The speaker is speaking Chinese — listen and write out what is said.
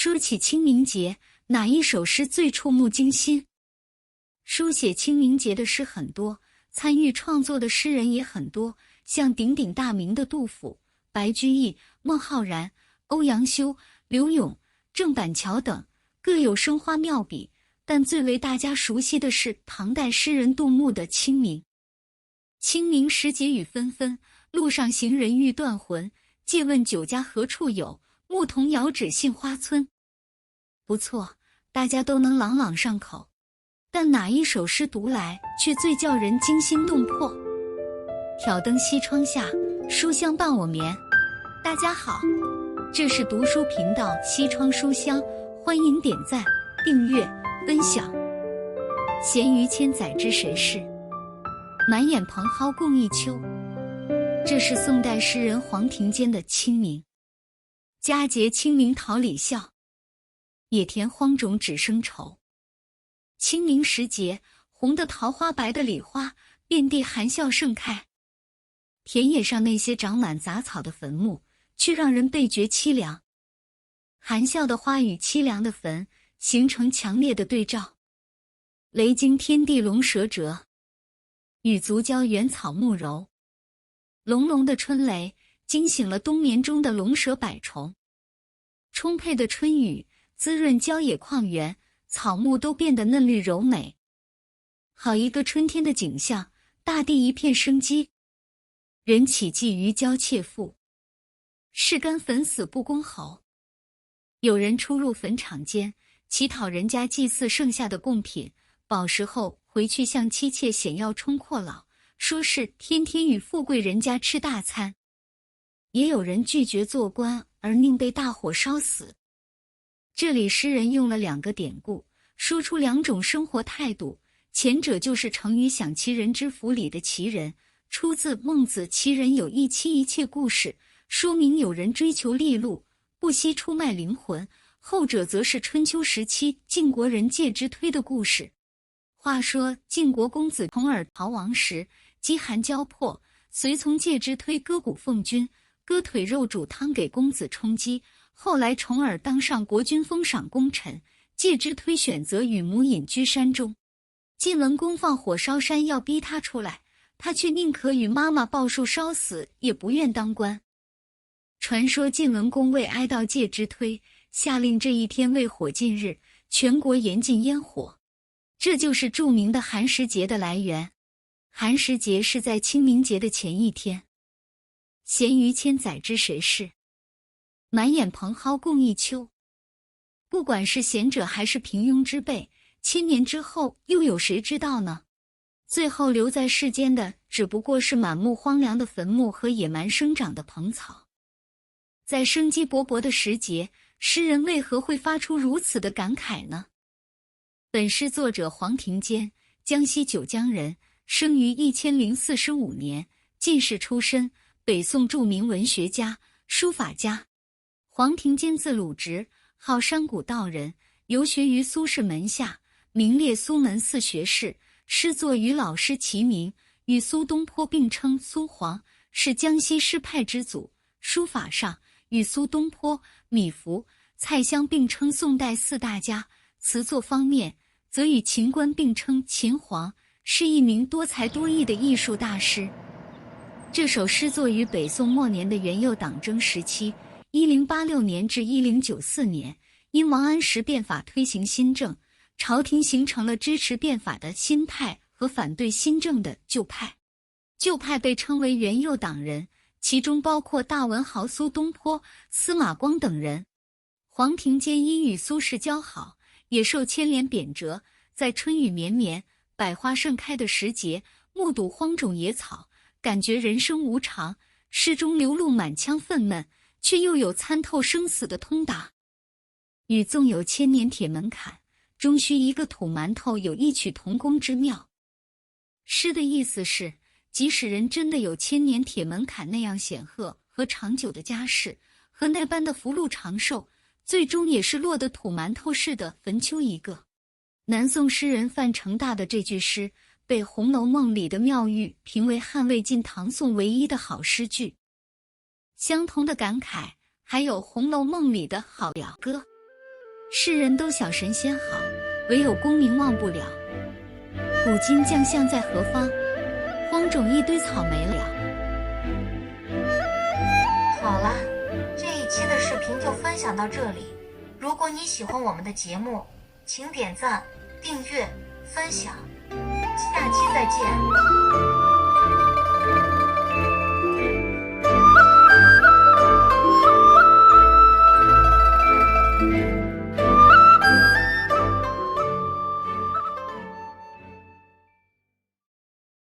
说起清明节，哪一首诗最触目惊心？书写清明节的诗很多，参与创作的诗人也很多，像鼎鼎大名的杜甫、白居易、孟浩然、欧阳修、柳永、郑板桥等，各有生花妙笔。但最为大家熟悉的是唐代诗人杜牧的《清明》。清明时节雨纷纷，路上行人欲断魂。借问酒家何处有？牧童遥指杏花村。不错，大家都能朗朗上口，但哪一首诗读来却最叫人惊心动魄？挑灯西窗下，书香伴我眠。大家好，这是读书频道西窗书香，欢迎点赞、订阅、分享。闲余千载知谁是？满眼蓬蒿共一秋。这是宋代诗人黄庭坚的《清明》。佳节清明桃李笑，野田荒冢只生愁。清明时节，红的桃花白的李花，遍地含笑盛开。田野上那些长满杂草的坟墓，却让人倍觉凄凉。含笑的花与凄凉的坟，形成强烈的对照。雷惊天地龙蛇折，雨足郊原草木柔。隆隆的春雷惊醒了冬眠中的龙蛇百虫。充沛的春雨滋润郊野旷原，草木都变得嫩绿柔美。好一个春天的景象，大地一片生机。人岂寄于郊妾妇，是干粉死不公侯。有人出入坟场间，乞讨人家祭祀剩下的贡品，饱食后回去向妻妾显要充阔老，说是天天与富贵人家吃大餐。也有人拒绝做官，而宁被大火烧死。这里诗人用了两个典故，说出两种生活态度。前者就是成语享其人之福里的其人，出自孟子其人有一妻一妾故事，说明有人追求利禄，不惜出卖灵魂。后者则是春秋时期晋国人介之推的故事。话说晋国公子重耳逃亡时，饥寒交迫，随从介之推割骨奉君，割腿肉煮汤给公子充饥。后来重耳当上国君，封赏功臣，介之推选择与母隐居山中。晋文公放火烧山要逼他出来，他却宁可与妈妈抱树烧死，也不愿当官。传说晋文公为哀悼介之推，下令这一天为火禁日，全国严禁烟火。这就是著名的寒食节的来源。寒食节是在清明节的前一天。闲余千载知谁是？满眼蓬蒿共一秋。不管是贤者还是平庸之辈，千年之后又有谁知道呢？最后留在世间的只不过是满目荒凉的坟墓和野蛮生长的蓬草。在生机勃勃的时节，诗人为何会发出如此的感慨呢？本诗作者黄庭坚，江西九江人，生于1045年，进士出身，北宋著名文学家、书法家。黄庭坚字鲁直，号山谷道人，游学于苏轼门下，名列苏门四学士。诗作与老师齐名，与苏东坡并称苏黄，是江西诗派之祖。书法上与苏东坡、米芾、蔡襄并称宋代四大家。词作方面则与秦观并称秦皇，是一名多才多艺的艺术大师。这首诗作于北宋末年的元佑党争时期，1086年至1094年，因王安石变法推行新政，朝廷形成了支持变法的新派和反对新政的旧派。旧派被称为元佑党人，其中包括大文豪苏东坡、司马光等人。黄庭坚因与苏轼交好，也受牵连贬谪，在春雨绵绵、百花盛开的时节，目睹荒冢野草，感觉人生无常。诗中流露满腔愤懑，却又有参透生死的通达。与纵有千年铁门槛，终须一个土馒头有异曲同工之妙。诗的意思是，即使人真的有千年铁门槛那样显赫和长久的家世，和那般的福禄长寿，最终也是落得土馒头似的坟丘一个。南宋诗人范成大的这句诗，被《红楼梦》里的妙玉评为汉魏晋唐宋唯一的好诗句。相同的感慨还有《红楼梦》里的好表哥。世人都晓神仙好，唯有功名忘不了。古今将相在何方？荒冢一堆草没了。好了，这一期的视频就分享到这里。如果你喜欢我们的节目，请点赞、订阅、分享。下期再见。